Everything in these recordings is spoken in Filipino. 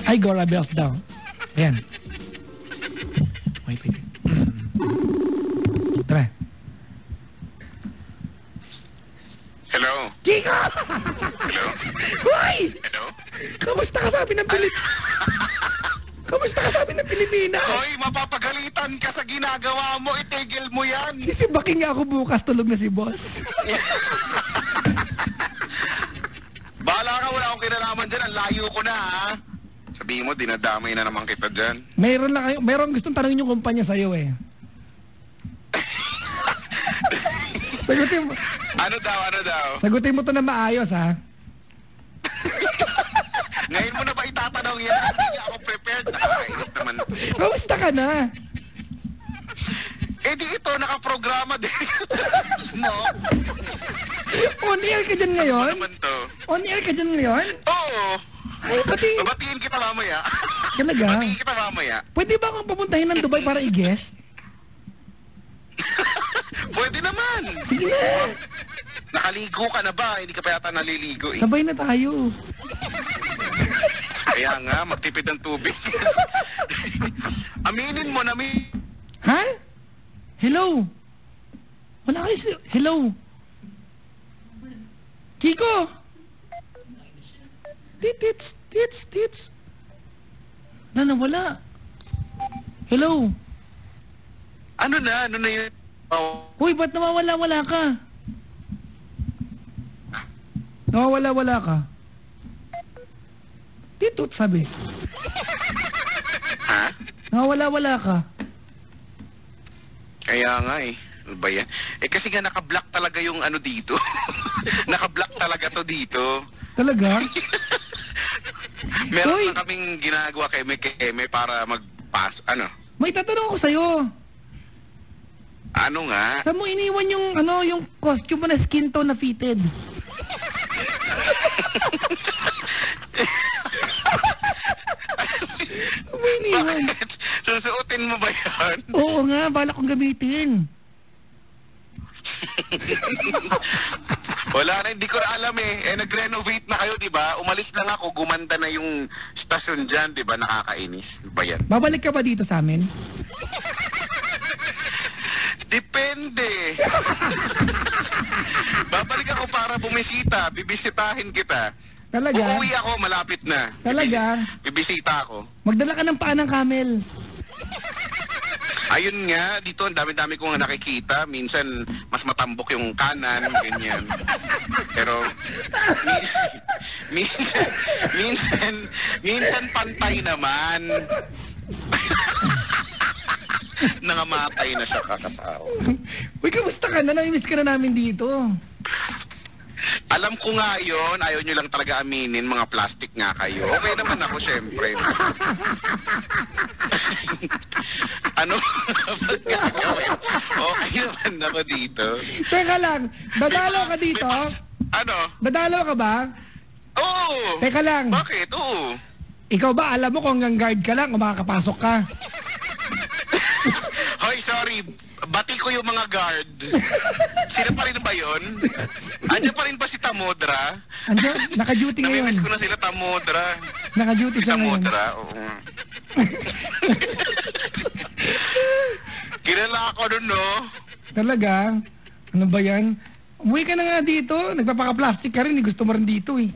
Ay, Gora Bells daw. Ayan. Wait. Tara. Hello? Kiko! Hello? Hoy! Hello? Kamusta ka sabi ng Kamusta ka sabi ng Pilipinas? Hoy, mapapagalitan ka sa ginagawa mo. Itigil mo yan. Sisibaking niya ako bukas. Tulog na si boss. Bahala ka, wala akong kinalaman dyan. Ang layo ko na, ha? Sabihin mo, dinadamay na naman kita dyan. Meron gustong tanongin yung kumpanya sa'yo, eh. Sagutin mo. Ano daw? Sagutin mo to na maayos, ha? Ngayon mo na ba itatanong yan? Hindi ako prepared. Nakakainis naman. Kamusta ka na? Eh di ito, nakaprograma din. No? On air ka dyan ngayon? Ano naman to? On air ka dyan ngayon? Oo. Ay, pati... Babatiin kita mamaya. Talaga? Babatiin kita mamaya. Pwede ba akong pupuntahin ng Dubai para i-guest? Pwede naman. Sige na. Nakaligo ka na ba? Hindi ka pa yata naliligo eh. Sabay na tayo. Kaya nga, magtipid ng tubig. Aminin mo na Ha? Hello? Wala kayo hello? Kiko? Tits. Wala. Hello? Ano na yun? Oh. Uy, ba't nawawala ka? Nawawala ka? Titot, sabi. Ha? Nawawala ka? Kaya nga eh. Ano ba yan? Eh kasi nga naka-block talaga yung ano dito. Naka-block talaga to dito. Talaga? Meron Uy! na kaming ginagawa kay Eme para mag-pass. Ano? May tatanong ako sa'yo. Ano nga? Saan mo iniwan yung costume mo na skin tone na fitted? May iniwan. Bakit? Susuotin mo ba yan? Oo nga, balak kong gamitin. Wala na, hindi ko na alam eh. Nag-renovate na kayo, di ba? Umalis lang ako, gumanda na yung stasyon dyan, di ba? Nakakainis. Ba yan? Babalik ka ba dito sa amin? Depende. Babalik ako para bumisita. Bibisitahin kita. Talaga? Uuwi ako, malapit na. Talaga? Bibisita ako. Magdala ka ng paa ng camel. Ayun nga, dito ang dami-dami kong nakikita. Minsan, mas matambok yung kanan, ganyan. Pero, minsan pantay naman. Nangamatay na siya kakatao. Uy, kamusta ka na? Namimiss ka na namin dito. Alam ko nga yun, ayaw nyo lang talaga aminin, mga plastic nga kayo. Okay naman ako, syempre. Ano? Okay naman ako dito. Teka lang, dadalaw ka dito? Ano? Dadalaw ka ba? Oo. Teka lang. Bakit? Oo. Ikaw ba, alam mo kung hanggang guard ka lang o makakapasok ka? Hoy, sorry. Bati ko yung mga guard. Sila pa rin ba yun? Andiyan pa rin ba si Tamodra? Andiyan, naka-duty ngayon. Namimiss ko na sila Tamodra. Naka-duty siya ngayon. Tamodra, oo. Kilala ako nun, no? Talaga? Ano ba yan? Umuwi ka na nga dito. Nagpapaka-plastic ka rin. Gusto mo rin dito eh.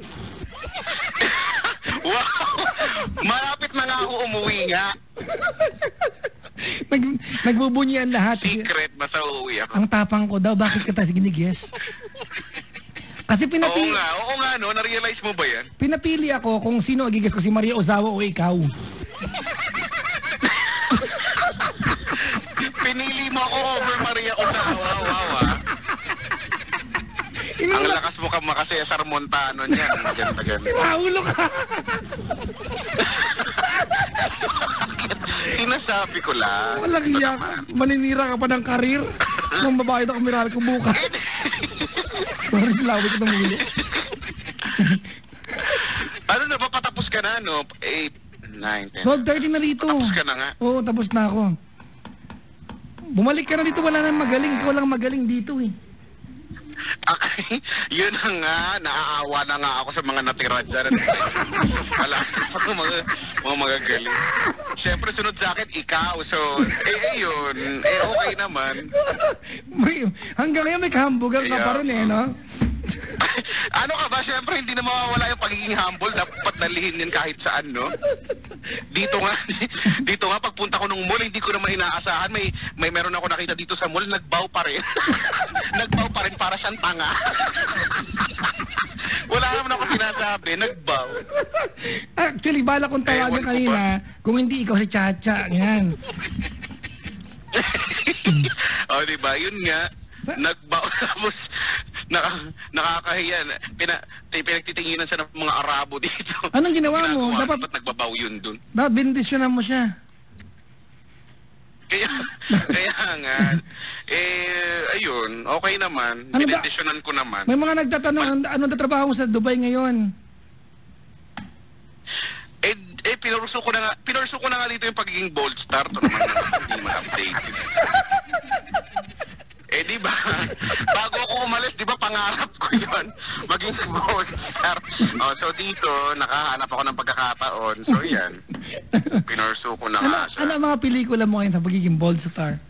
Wow! Malapit na nga ako umuwi nga. Nagbubunyian lahat. Secret, basta uuwi ako. Ang tapang ko daw, bakit ka tayo ginigis? Kasi Oo nga, no? Na-realize mo ba yan? Pinapili ako kung sino agigas ko, si Maria Ozawa o ikaw. Pinili mo ako over Maria Ozawa. Wow, ah. Ang lakas mo ka makasesar Montano niyan. Ganda-ganda. Sinaulo ka. Sinasabi ko lang. Walang iya ka. Maninira ka pa ng karir. Nung babae na kumiral ko bukas. Sorry, lawit ko ng ulo. Ano na ba? Patapos ka na, no? 8, 9, 10. 12:30 na rito. Tapos ka na nga. Oo, tapos na ako. Bumalik ka na dito, wala nang magaling. Ikaw lang magaling dito eh. Okay, yun na nga, naaawa na nga ako sa mga natira dyan. Wala pa mga magagaling. Siyempre, sunod sa akin, ikaw. So, yun. Okay naman. Hanggang ngayon may kahambugan ka pa rin no? Ano ka ba? Siyempre, hindi na mawawala yung pagiging humble. Dapat nalihin din kahit saan, no? Dito nga, pagpunta ko nung mall, hindi ko naman inaasahan. Meron ako nakita dito sa mall, nagbaw pa rin. Nagbaw pa rin para siyang tanga. Wala naman ako sinasabi, nagbaw. Actually, bala kong tawagan kanina, kung hindi ikaw si Chacha, yan. O, diba? Yun nga, nagbaw. Tapos, nakakahiya. Pinagtitinginan siya ng mga Arabo dito. Anong ginawa mo? Dapat nagbabaw yun dun. Bendisyonan mo siya. Kaya nga, ayun, okay naman. Binendisyonan ko naman. May mga nagtatanong, ano na trabaho mo sa Dubai ngayon? Pinurso ko na nga dito yung pagiging bold star. Ito naman hindi ma-updated. Di ba? Bago ako umalis, di ba pangarap ko yun? Maging bold star. So dito, nakahanap ako ng pagkakataon. So yan. Pinurso ko na nga siya. Ano ang mga pelikula mo ngayon sa pagiging bold star?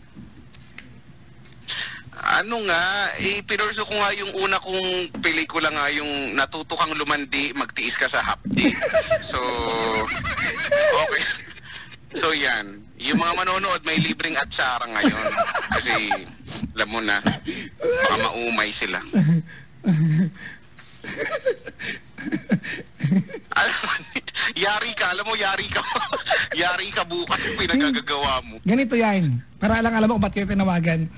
Ano nga, pinurso ko nga yung una kong pelikula nga, yung Natuto Kang Lumandi, Magtiis Ka sa Hapdi. So, okay. So yan, yung mga manonood may libreng atsara ngayon. Kasi, alam mo na, baka maumay sila. Alam mo, yari ka bukas yung pinagagagawa mo. Ganito yan, para alam mo kung ba't kayo tinawagan.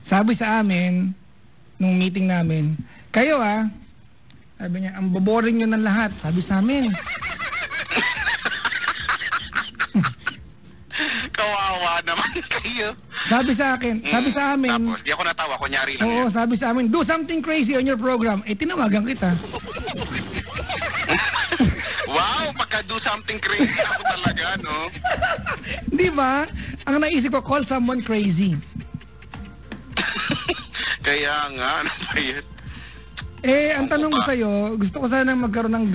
Sabi sa amin, nung meeting namin, kayo sabi niya, ang boboring nyo ng lahat. Sabi sa amin. Kawawa naman kayo. Sabi sa akin, sabi sa amin. Tapos, di ako natawa, kunyari lang yan. Sabi sa amin, do something crazy on your program. Tinawagan kita. Wow, pagka do something crazy ako talaga, no? Di ba? Ang naisip ko, call someone crazy. Kaya nga, ano ba yun? Ang tanong ko sa'yo, gusto ko sana magkaroon ng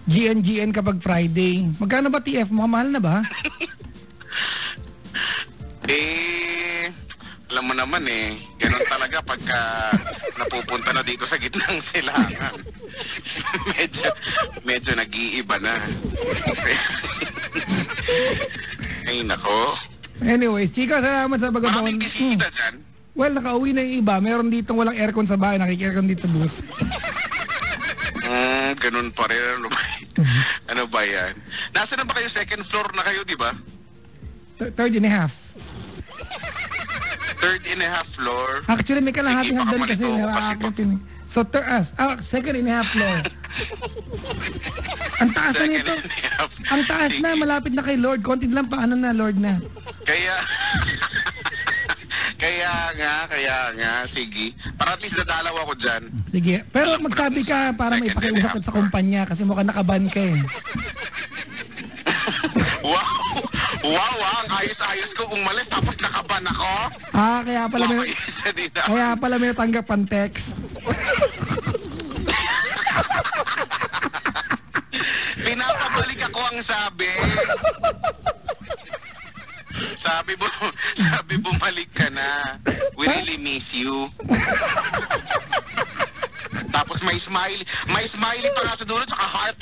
GN kapag Friday. Magkano ba TF mo? Mahal na ba? Alam mo naman ganun talaga pagka napupunta na dito sa gitnang silangan. medyo nag-iiba na. Ay, nako. Anyways, chika, salamat sa bagabon. Maraming bisita dyan. Well, nakauwi na yung iba. Meron ditong walang aircon sa bahay. Nakik-aircon dito sa booth. Ganun pa rin. Ano ba yan? Nasa na ba kayo? Second floor na kayo, di ba? Third and a half. Third and a half floor. Actually, may kalahating hagdan kasi nakakakitin. So, second and a half floor. Ang taas na nito. Ang taas na, malapit na kay Lord. Konti lang pa, na, Lord na. Kaya nga, sige. Para at least nadalaw ako dyan. Sige, pero magsabi ka para may pakiusap sa kumpanya kasi mukhang nakaban ka Wow, ang ayos-ayos ko umalis tapos nakaban ako. Kaya pala may natanggap ang text. Pinapabalik ako ang sabi. Sabi bumalik ka na. We really miss you. Tapos may smiley pa nga sa dulo tsaka heart.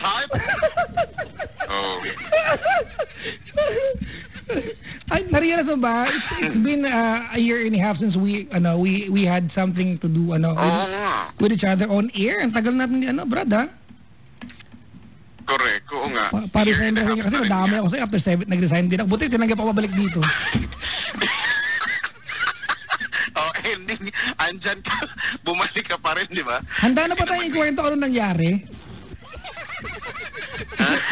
Oh. Ay, na-realize mo ba? It's been a year and a half since we had something to do with each other on air. Ang tagal natin Brad, Correct, oo nga. Pa-resign kasi nadamay ako sa'yo after 7, nag-resign din ako. Buti tinanggap ako babalik dito. Ending, andyan ka, bumalik ka pa rin, di ba? Handa na pa tayo ikwento ano nangyari?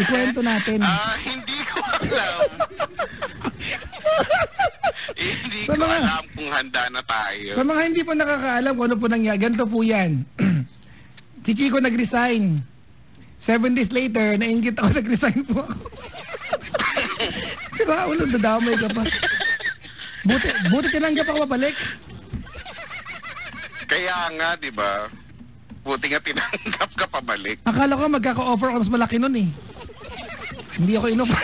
Ikwento natin. Hindi ko alam. Hindi ko alam kung handa na tayo. Sa mga hindi pa nakakaalam kung ano po nangyari, ganito po yan. Si Chico nag-resign. 7 days later, nainggit ako, nag-resign po ako. Diba? Ulo, dadamay ka pa. Buti tinanggap ako mabalik. Kaya nga, diba? Buti nga tinanggap ka pabalik. Akala ko magkaka-offer ako mas malaki nun eh. Hindi ako in-offer.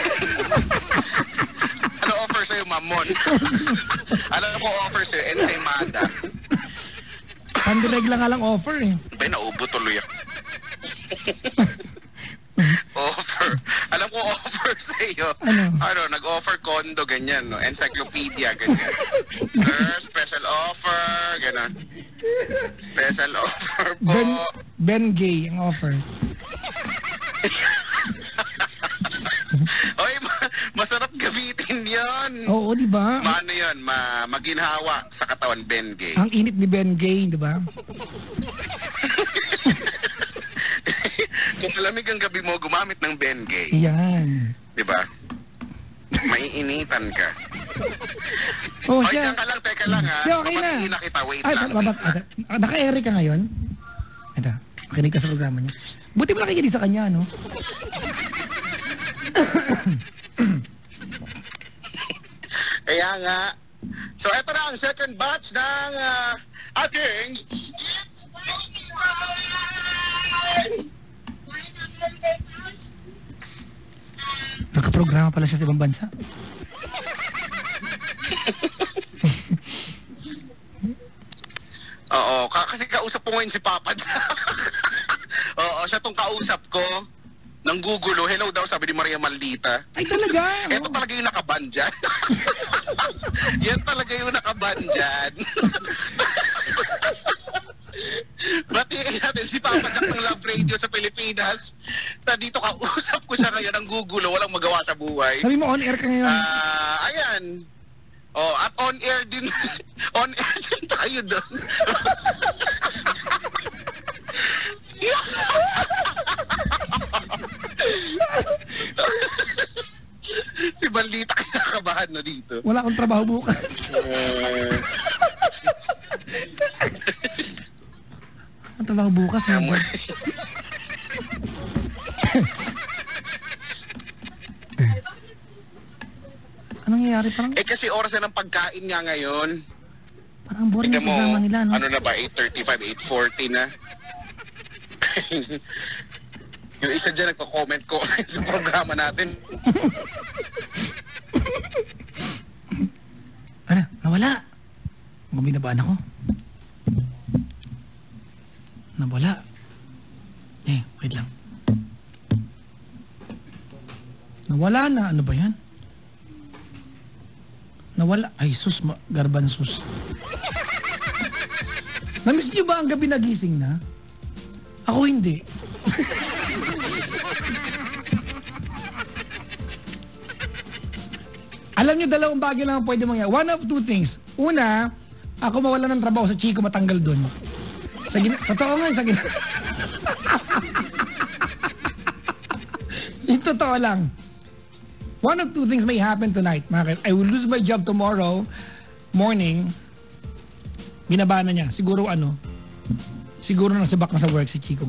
Ano offer sa'yo, Mamon? Alam ko offer sa'yo, ensaymada. Pandireg lang nga lang offer eh. Bay, naubo tuloy ako. Offer. Alam ko offer sa'yo. Ano? Nag-offer condo, ganyan, no? Encyclopedia, ganyan. Sir, special offer, gano'n. Special offer po. Ben Gay ang offer. Oy, masarap gamitin yon. Oo, di ba? Maano yun? Maginhawa sa katawan, Ben Gay. Ang init ni Ben Gay, di ba? Kung malamig ang gabi mo, gumamit ng Ben Gay. Yan. Di ba? Maiinitan ka. Oh, Oy, teka lang ha. Siya, okay na. Papatingin na kita, wait Ay, lang. naka-ere ka ngayon? Ito, makinig ka sa programa niya. Buti mo nakikinig sa kanya, no? Kaya nga. So, eto na ang second batch ng ating Nakaprograma pala siya sa ibang bansa. Oo, kasi kausap ko ngayon si Papa. Oo, siya tong kausap ko. Nanggugulo. Hello daw, sabi ni Maria Maldita. Ay, talaga? Ito talaga yung nakaban dyan. Yan talaga yung nakaban dyan. Batiin natin si Papa Jack ng Love Radio sa Pilipinas. Na dito kausap ko siya ngayon, nanggugulo. Walang magawa sa buhay. Sabi mo, on-air ka ngayon. Ayan. Oh, at on-air din. On-air din tayo doon. Si Balita kinakabahan na dito. Wala akong trabaho bukas. Ang trabaho bukas. Anong nangyayari? Parang kasi oras na ng pagkain nga ngayon. parang boring Tingnan yung programa nila, no? Ano na ba? 8:35, 8:40 na. Yung isa dyan nagko-comment ko sa programa natin. Ano? Nawala. Guminabaan ako. Nawala. Wait lang. Nawala na. Ano ba yan? Nawala. Ay, sus. Garban sus. Namiss niyo ba ang gabi nagising na? Ako hindi. Alam niyo, dalawang bagay lang ang pwede mangyari. One of two things. Una, ako mawala ng trabaho sa Chico, matanggal doon. Totoo nga, Yung totoo lang. One of two things may happen tonight. I will lose my job tomorrow morning. Binaba na niya. Siguro Siguro nasibak na sa work si Chico.